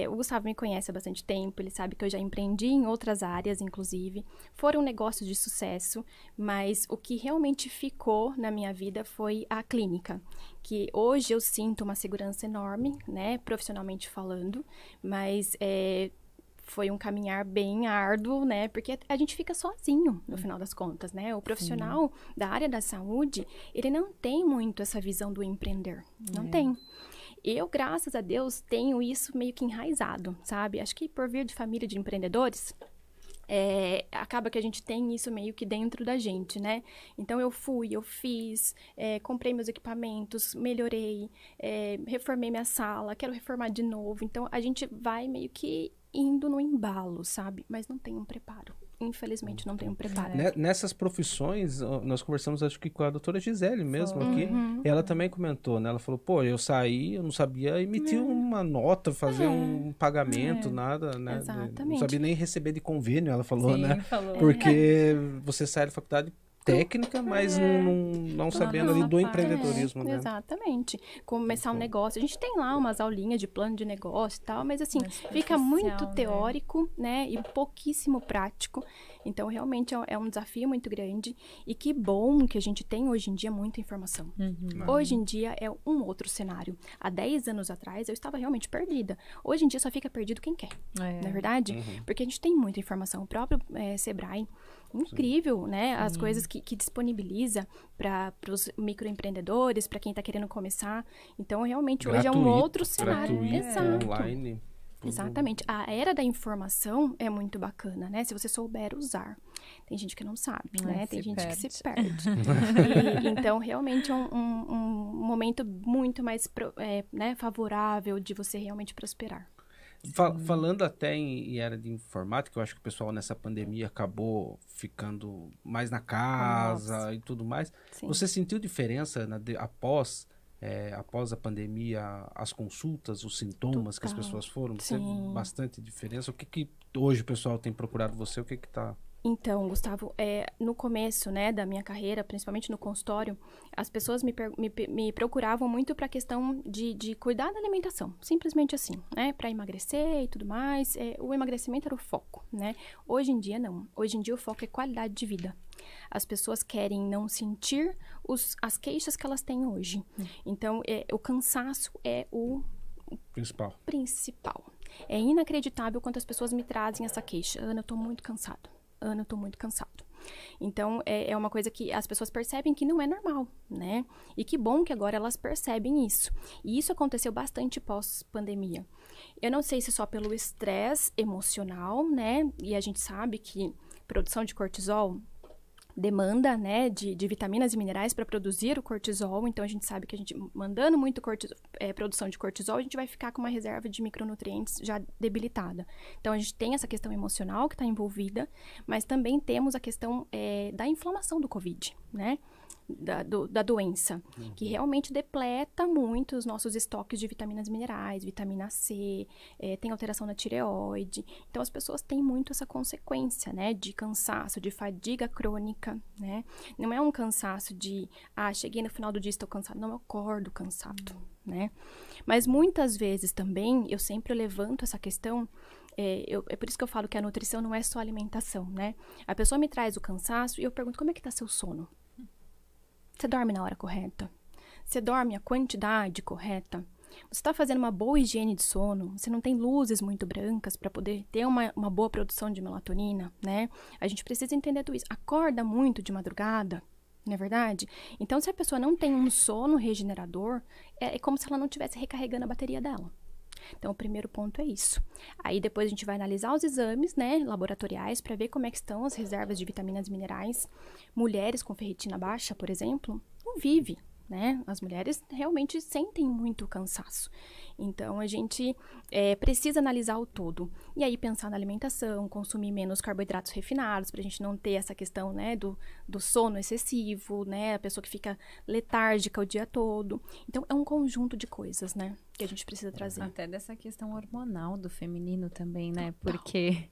O Gustavo me conhece há bastante tempo, ele sabe que eu já empreendi em outras áreas, inclusive. Foram negócios de sucesso, mas o que realmente ficou na minha vida foi a clínica. Que hoje eu sinto uma segurança enorme, né, profissionalmente falando, mas foi um caminhar bem árduo, né? Porque a gente fica sozinho, no final das contas, né? O profissional da área da saúde, ele não tem muito essa visão do empreender. Não tem. Eu, graças a Deus, tenho isso meio que enraizado, sabe? Acho que por vir de família de empreendedores, acaba que a gente tem isso meio que dentro da gente, né? Então, eu fiz, comprei meus equipamentos, melhorei, reformei minha sala, quero reformar de novo. Então, a gente vai meio que indo no embalo, sabe? Mas não tem um preparo. Infelizmente, não tem um preparo. Nessas profissões, nós conversamos, acho que com a doutora Gisele mesmo aqui. Ela também comentou, né? Ela falou, pô, eu saí, eu não sabia emitir uma nota, fazer um pagamento, nada, né? Exatamente. Não sabia nem receber de convênio, ela falou, Sim, né? falou. Porque você sai da faculdade técnica, mas não sabendo ali do empreendedorismo, né? Exatamente. Começar um negócio. A gente tem lá umas aulinhas de plano de negócio e tal, mas assim, fica muito teórico, né? E pouquíssimo prático. Então, realmente é um desafio muito grande. E que bom que a gente tem hoje em dia muita informação. Hoje em dia é um outro cenário. Há 10 anos atrás, eu estava realmente perdida. Hoje em dia só fica perdido quem quer. Não é verdade? Porque a gente tem muita informação. O próprio Sebrae, incrível, né? As coisas que disponibiliza para os microempreendedores, para quem está querendo começar. Então, realmente, hoje é um outro cenário. Gratuito, online. Exatamente. A era da informação é muito bacana, né? Se você souber usar. Tem gente que não sabe, né? Tem gente que se perde. Então, realmente é um momento muito mais favorável de você realmente prosperar. Falando até em era de informática, eu acho que o pessoal nessa pandemia acabou ficando mais na casa e tudo mais. Sim. Você sentiu diferença após a pandemia, as consultas, os sintomas que as pessoas foram? Teve bastante diferença? O que hoje o pessoal tem procurado você? O que está... Então, Gustavo, no começo, né, da minha carreira, principalmente no consultório, as pessoas me procuravam muito para a questão de cuidar da alimentação, simplesmente assim, né, para emagrecer e tudo mais. O emagrecimento era o foco, né? Hoje em dia, não. Hoje em dia, o foco é qualidade de vida. As pessoas querem não sentir as queixas que elas têm hoje. Então, o cansaço é o principal. É inacreditável quantas pessoas me trazem essa queixa. Ana, eu tô muito cansado. Ana, eu tô muito cansado. Então, é uma coisa que as pessoas percebem que não é normal, né? E que bom que agora elas percebem isso. E isso aconteceu bastante pós-pandemia. Eu não sei se só pelo estresse emocional, né? E a gente sabe que produção de cortisol demanda, né, de vitaminas e minerais para produzir o cortisol. Então, a gente sabe que a gente, mandando muito produção de cortisol, a gente vai ficar com uma reserva de micronutrientes já debilitada. Então, a gente tem essa questão emocional que está envolvida, mas também temos a questão da inflamação do Covid, né? Da doença, que realmente depleta muito os nossos estoques de vitaminas e minerais, vitamina C, tem alteração na tireoide. Então, as pessoas têm muito essa consequência, né, de cansaço, de fadiga crônica, né? Não é um cansaço de, cheguei no final do dia, estou cansado. Não, eu acordo cansado, né? Mas muitas vezes também, eu sempre levanto essa questão. É por isso que eu falo que a nutrição não é só alimentação, né? A pessoa me traz o cansaço e eu pergunto, como é que está seu sono? Você dorme na hora correta? Você dorme a quantidade correta? Você está fazendo uma boa higiene de sono? Você não tem luzes muito brancas para poder ter uma boa produção de melatonina, né? A gente precisa entender tudo isso. Acorda muito de madrugada, não é verdade? Então, se a pessoa não tem um sono regenerador, é como se ela não estivesse recarregando a bateria dela. Então, o primeiro ponto é isso. Aí, depois a gente vai analisar os exames, né, laboratoriais, para ver como é que estão as reservas de vitaminas e minerais. Mulheres com ferritina baixa, por exemplo, não vive, né? As mulheres realmente sentem muito cansaço. Então, a gente precisa analisar o todo. E aí, pensar na alimentação, consumir menos carboidratos refinados, para a gente não ter essa questão, né, do sono excessivo, né? A pessoa que fica letárgica o dia todo. Então, é um conjunto de coisas, né, que a gente precisa trazer. Até dessa questão hormonal do feminino também, né? Porque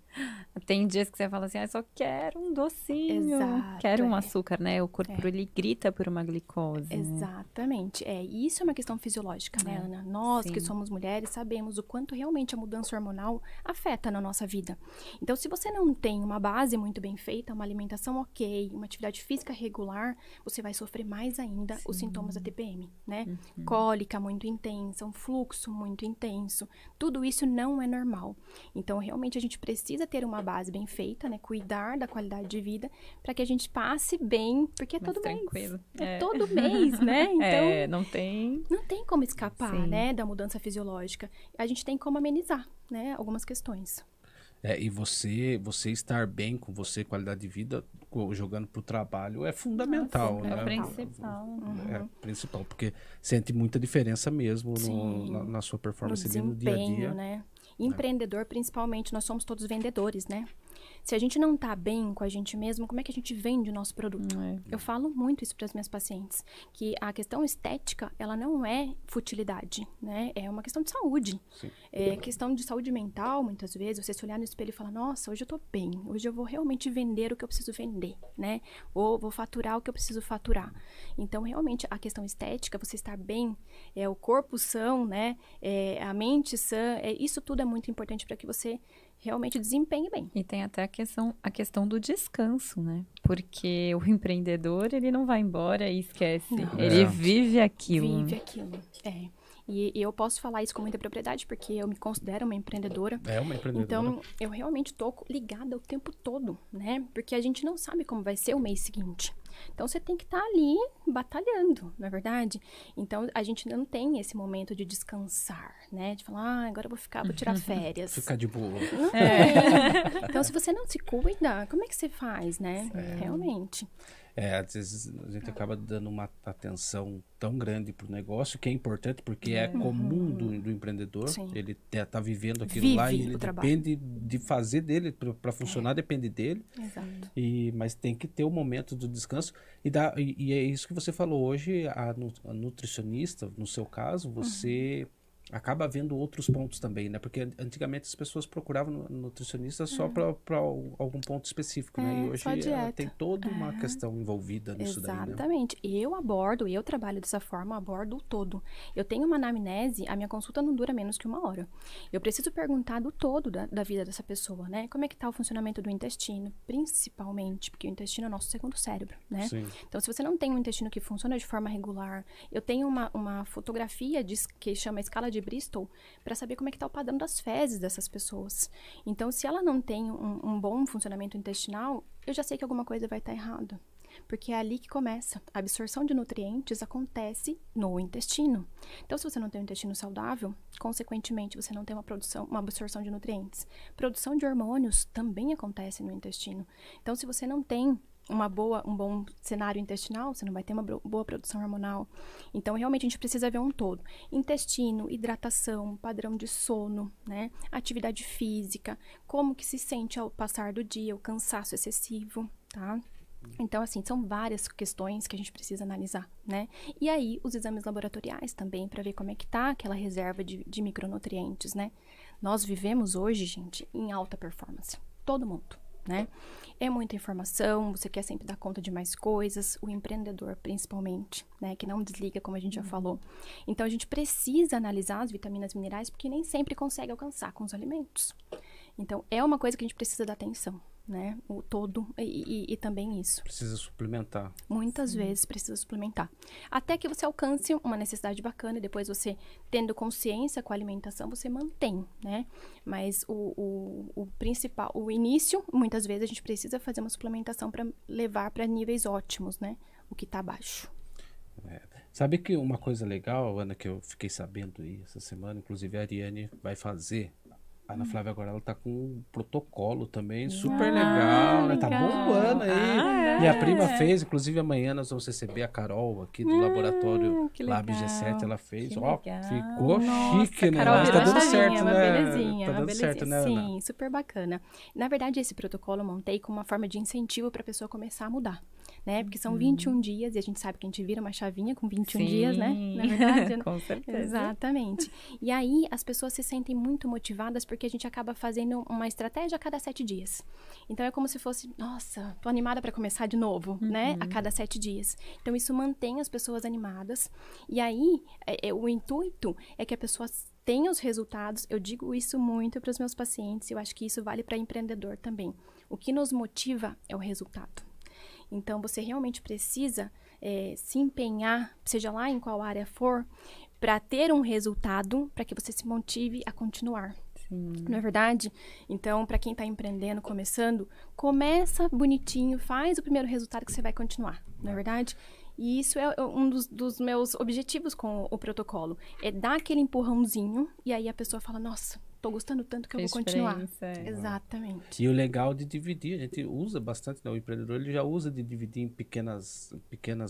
tem dias que você fala assim, só quero um docinho, quero um açúcar, né? O corpo, ele grita por uma glicose. Exatamente. Isso é uma questão fisiológica, né, Ana? Nós, que somos mulheres, sabemos o quanto realmente a mudança hormonal afeta na nossa vida. Então, se você não tem uma base muito bem feita, uma alimentação ok, uma atividade física regular, você vai sofrer mais ainda os sintomas da TPM, né? Cólica muito intensa, um fluxo muito intenso. Tudo isso não é normal. Então, realmente, a gente precisa ter uma base bem feita, né? Cuidar da qualidade de vida para que a gente passe bem, porque é todo mês. É todo mês, né? Então, não tem como escapar, né, da mudança fisiológica. A gente tem como amenizar, né, algumas questões. E você estar bem com você, qualidade de vida, jogando pro trabalho, é fundamental, né? É o principal. É principal, porque sente muita diferença mesmo na sua performance no dia a dia. Né? Empreendedor, principalmente, nós somos todos vendedores, né? Se a gente não tá bem com a gente mesmo, como é que a gente vende o nosso produto? Eu falo muito isso para as minhas pacientes, que a questão estética, ela não é futilidade, né? É uma questão de saúde. Sim. É questão de saúde mental, muitas vezes, você se olhar no espelho e falar, nossa, hoje eu tô bem, hoje eu vou realmente vender o que eu preciso vender, né? Vou faturar o que eu preciso faturar. Então, realmente, a questão estética, você estar bem, o corpo são, né? A mente sã, isso tudo é muito importante para que você realmente desempenhe bem. E tem até a questão do descanso, né? Porque o empreendedor, ele não vai embora e esquece. Ele vive aquilo. Vive aquilo, E eu posso falar isso com muita propriedade, porque eu me considero uma empreendedora. Uma empreendedora. Então, eu realmente tô ligada o tempo todo, né? Porque a gente não sabe como vai ser o mês seguinte. Então, você tem que estar ali batalhando, não é verdade? Então, a gente não tem esse momento de descansar, né? De falar, agora eu vou tirar férias. Ficar de boa. Não tem. Então, se você não se cuida, como é que você faz, né? Realmente. Às vezes a gente acaba dando uma atenção tão grande pro negócio, que é importante, porque é comum do empreendedor. Sim. Ele tá vivendo aquilo lá e ele depende de fazer dele, para funcionar depende dele. Exato. Mas tem que ter o momento do descanso. E é isso que você falou hoje, a nutricionista, no seu caso, você acaba vendo outros pontos também, né? Porque antigamente as pessoas procuravam nutricionista só para algum ponto específico, né? E hoje tem toda uma questão envolvida nisso daí, né? Exatamente. Eu trabalho dessa forma, abordo o todo. Eu tenho uma anamnese, a minha consulta não dura menos que 1 hora. Eu preciso perguntar do todo da vida dessa pessoa, né? Como é que tá o funcionamento do intestino, principalmente, porque o intestino é o nosso segundo cérebro, né? Sim. Então, se você não tem um intestino que funciona de forma regular, eu tenho uma fotografia que chama escala de Bristol, para saber como é que está o padrão das fezes dessas pessoas. Então, se ela não tem um bom funcionamento intestinal, eu já sei que alguma coisa vai estar errada. Porque é ali que começa. A absorção de nutrientes acontece no intestino. Então, se você não tem um intestino saudável, consequentemente, você não tem uma absorção de nutrientes. Produção de hormônios também acontece no intestino. Então, se você não tem um bom cenário intestinal, você não vai ter uma boa produção hormonal. Então, realmente, a gente precisa ver um todo. Intestino, hidratação, padrão de sono, né? Atividade física, como que se sente ao passar do dia, o cansaço excessivo, tá? Então, assim, são várias questões que a gente precisa analisar, né? E aí, os exames laboratoriais também, para ver como é que tá aquela reserva de micronutrientes, né? Nós vivemos hoje, gente, em alta performance. Todo mundo, né? É muita informação, você quer sempre dar conta de mais coisas, o empreendedor principalmente, né, que não desliga, como a gente já falou. Então, a gente precisa analisar as vitaminas minerais, porque nem sempre consegue alcançar com os alimentos. Então, é uma coisa que a gente precisa dar atenção, né, o todo e também isso. Precisa suplementar. Muitas vezes precisa suplementar. Até que você alcance uma necessidade bacana e depois você, tendo consciência com a alimentação, você mantém, né? Mas o principal, o início, muitas vezes a gente precisa fazer uma suplementação para levar para níveis ótimos, né? O que está abaixo. Sabe que uma coisa legal, Ana, que eu fiquei sabendo aí essa semana, inclusive a Ariane vai fazer. A Ana Flávia agora ela tá com um protocolo também super legal, né? Tá bombando aí. Minha prima fez, inclusive amanhã nós vamos receber a Carol aqui do laboratório Lab G7, ela fez. Ficou chique, né? Carol, tá dando certo, uma né? belezinha, Tá dando certo, né, Ana? Sim, super bacana. Na verdade, esse protocolo eu montei como uma forma de incentivo para a pessoa começar a mudar, né? Porque são 21 dias e a gente sabe que a gente vira uma chavinha com 21 dias, né? Na verdade, né? Com certeza. Exatamente. E aí, as pessoas se sentem muito motivadas porque a gente acaba fazendo uma estratégia a cada 7 dias. Então, é como se fosse, nossa, tô animada para começar de novo, né? A cada 7 dias. Então, isso mantém as pessoas animadas. E aí, o intuito é que a pessoa tenha os resultados. Eu digo isso muito para os meus pacientes. Eu acho que isso vale para empreendedor também. O que nos motiva é o resultado. Então, você realmente precisa se empenhar, seja lá em qual área for, para ter um resultado, para que você se motive a continuar. Não é verdade? Então, para quem está empreendendo, começando, começa bonitinho, faz o primeiro resultado que você vai continuar, não é verdade? E isso é um dos meus objetivos com o protocolo. É dar aquele empurrãozinho e aí a pessoa fala, nossa, tô gostando tanto que eu vou continuar. Exatamente. E o legal de dividir, a gente usa bastante, né? O empreendedor ele já usa de dividir em pequenas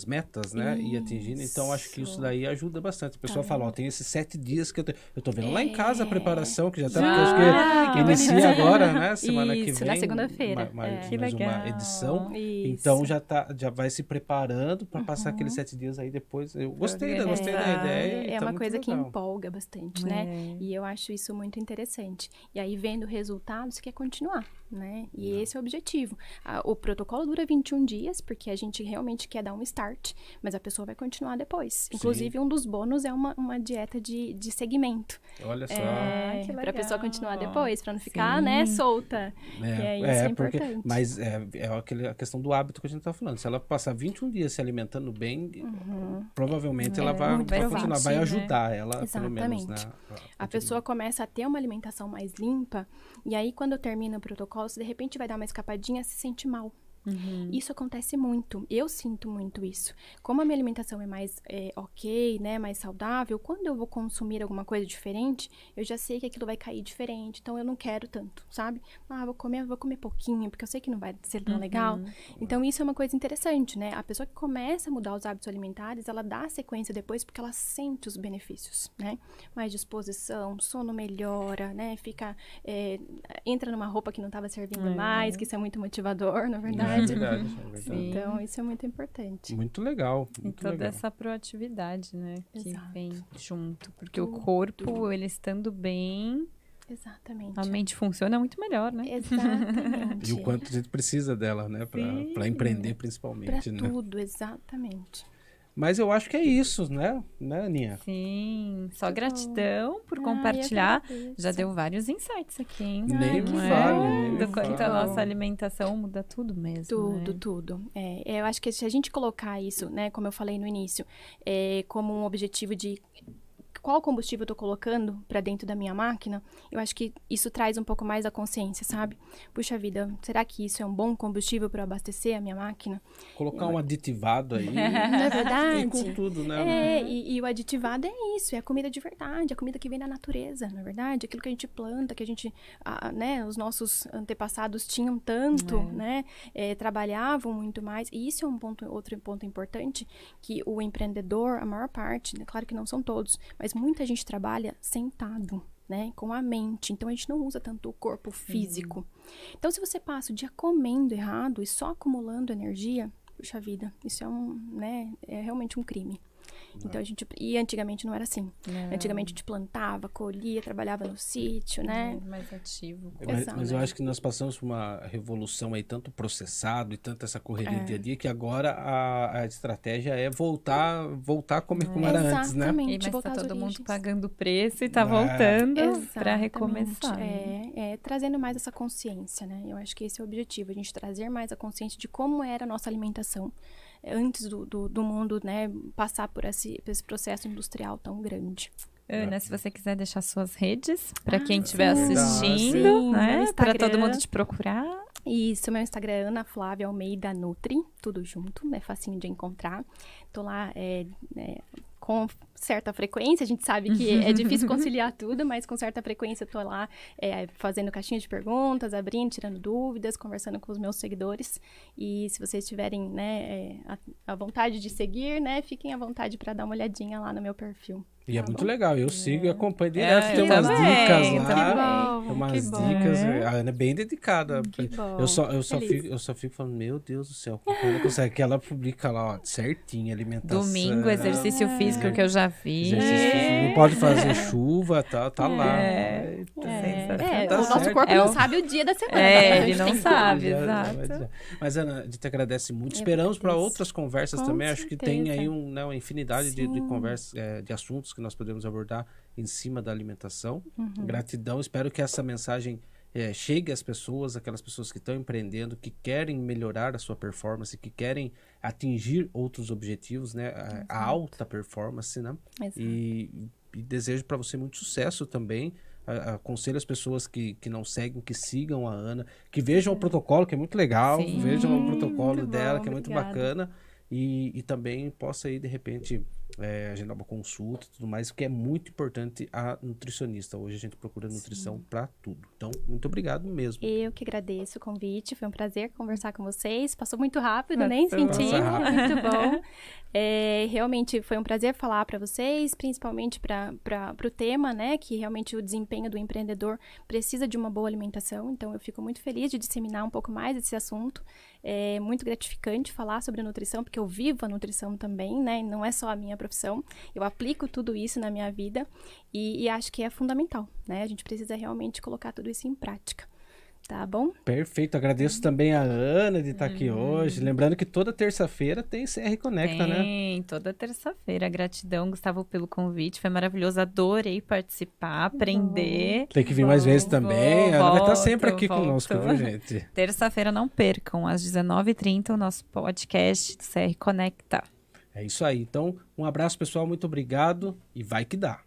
metas, né? E atingindo. Então, acho que isso daí ajuda bastante. A pessoa fala, ó, tem esses 7 dias que eu tô vendo lá em casa a preparação, que já tá, porque acho que inicia agora, né? Semana que vem. Na segunda-feira. Mais uma edição. Então, já vai se preparando para passar aqueles 7 dias aí depois. Eu gostei da ideia. É uma coisa que empolga bastante, né? E eu acho isso muito interessante. E aí, vendo o resultado, você quer continuar, né? E esse é o objetivo. O protocolo dura 21 dias, porque a gente realmente quer dar um start, mas a pessoa vai continuar depois. Inclusive, um dos bônus é uma dieta de segmento. Olha só. Para a pessoa continuar depois, para não ficar, né, solta. Isso é importante. Mas é a questão do hábito que a gente tá falando. Se ela passar 21 dias se alimentando bem, provavelmente ela vai continuar, vai ajudar ela, pelo menos, né? A pessoa começa a ter uma alimentação mais limpa, e aí quando termina o protocolo, você de repente vai dar uma escapadinha, se sente mal. Isso acontece muito, eu sinto muito isso. Como a minha alimentação é mais ok, né, mais saudável, quando eu vou consumir alguma coisa diferente, eu já sei que aquilo vai cair diferente, então eu não quero tanto, sabe? Vou comer pouquinho, porque eu sei que não vai ser tão legal. Então isso é uma coisa interessante, né? A pessoa que começa a mudar os hábitos alimentares, ela dá sequência depois porque ela sente os benefícios, né? Mais disposição, sono melhora, né? Entra numa roupa que não estava servindo mais, que isso é muito motivador, na verdade. É verdade. Então, isso é muito importante. Muito legal. E toda essa proatividade, né? Que vem junto. Porque o corpo, ele estando bem... Exatamente. A mente funciona muito melhor, né? Exatamente. E o quanto a gente precisa dela, né? Para empreender, principalmente. Para tudo, exatamente. Mas eu acho que é isso, né, Aninha? Sim, só gratidão por compartilhar. Já deu vários insights aqui, hein? Nem me fale. Do quanto a nossa alimentação muda tudo mesmo. Tudo. Eu acho que se a gente colocar isso, né, como eu falei no início, como um objetivo de qual combustível eu tô colocando para dentro da minha máquina, eu acho que isso traz um pouco mais a consciência, sabe? Puxa vida, será que isso é um bom combustível para abastecer a minha máquina? Colocar um aditivado aí. Não é verdade? E com tudo, né? E o aditivado é isso, é a comida de verdade, a comida que vem da natureza, não é verdade? Aquilo que a gente planta, que a gente, né, os nossos antepassados tinham tanto, né? Trabalhavam muito mais. E isso é outro ponto importante, que o empreendedor, a maior parte, né, claro que não são todos, mas muita gente trabalha sentado, né, com a mente. Então, a gente não usa tanto o corpo físico. Então, se você passa o dia comendo errado e só acumulando energia, puxa vida, isso é realmente um crime. Então, e antigamente não era assim. Antigamente a gente plantava, colhia, trabalhava no sítio, né? Mais ativo. Mas eu acho que nós passamos por uma revolução aí, tanto processado e tanto essa correria do dia a dia, que agora a estratégia é voltar a comer como era antes, né? Mas tá todo mundo pagando preço e tá voltando para recomeçar. Trazendo mais essa consciência, né? Eu acho que esse é o objetivo, a gente trazer mais a consciência de como era a nossa alimentação antes do mundo, né, passar por esse processo industrial tão grande. Ana, se você quiser deixar suas redes para quem estiver assistindo, né, para todo mundo te procurar. Isso, meu Instagram é Ana Flávia Almeida Nutri, tudo junto, é facinho de encontrar. Tô lá com certa frequência, a gente sabe que é difícil conciliar tudo, mas com certa frequência eu tô lá fazendo caixinha de perguntas, abrindo, tirando dúvidas, conversando com os meus seguidores. E se vocês tiverem, né, a vontade de seguir, né, fiquem à vontade para dar uma olhadinha lá no meu perfil. E é muito legal, eu sigo e acompanho direto, tem umas dicas lá, tem umas dicas, a Ana é bem dedicada. Eu só fico falando, meu Deus do céu, como ela consegue, que ela publica lá, ó, certinho, alimentação. Domingo, exercício físico que eu já vi. Não pode fazer chuva, tá lá. O nosso corpo não sabe o dia da semana. Ele não sabe, exato. Mas, Ana, a gente agradece muito. Esperamos para outras conversas também. Acho que tem aí uma infinidade de conversas, de assuntos que nós podemos abordar em cima da alimentação. Gratidão. Espero que essa mensagem chegue às pessoas, aquelas pessoas que estão empreendendo, que querem melhorar a sua performance, que querem atingir outros objetivos, né? A alta performance, né? E desejo para você muito sucesso também. Aconselho as pessoas que não seguem, que sigam a Ana, que vejam o protocolo, que é muito legal, vejam o protocolo dela, que é muito bacana. E também possa aí, de repente, agendar uma consulta e tudo mais, que é muito importante a nutricionista. Hoje a gente procura nutrição para tudo. Então, muito obrigado mesmo. Eu que agradeço o convite, foi um prazer conversar com vocês. Passou muito rápido, nem senti, muito bom. Realmente foi um prazer falar para vocês, principalmente para o tema, né, que realmente o desempenho do empreendedor precisa de uma boa alimentação. Então, eu fico muito feliz de disseminar um pouco mais esse assunto. É muito gratificante falar sobre nutrição, porque eu vivo a nutrição também, né? Não é só a minha profissão. Eu aplico tudo isso na minha vida e acho que é fundamental, né? A gente precisa realmente colocar tudo isso em prática. Tá bom? Perfeito. Agradeço também a Ana de estar aqui hoje. Lembrando que toda terça-feira tem CR Conecta, né? Tem, toda terça-feira. Gratidão, Gustavo, pelo convite. Foi maravilhoso. Adorei participar, aprender. Tem que vir mais vezes também. Ela vai estar sempre aqui conosco, viu, gente? Terça-feira não percam, às 19h30, o nosso podcast do CR Conecta. É isso aí. Então, um abraço, pessoal. Muito obrigado e vai que dá.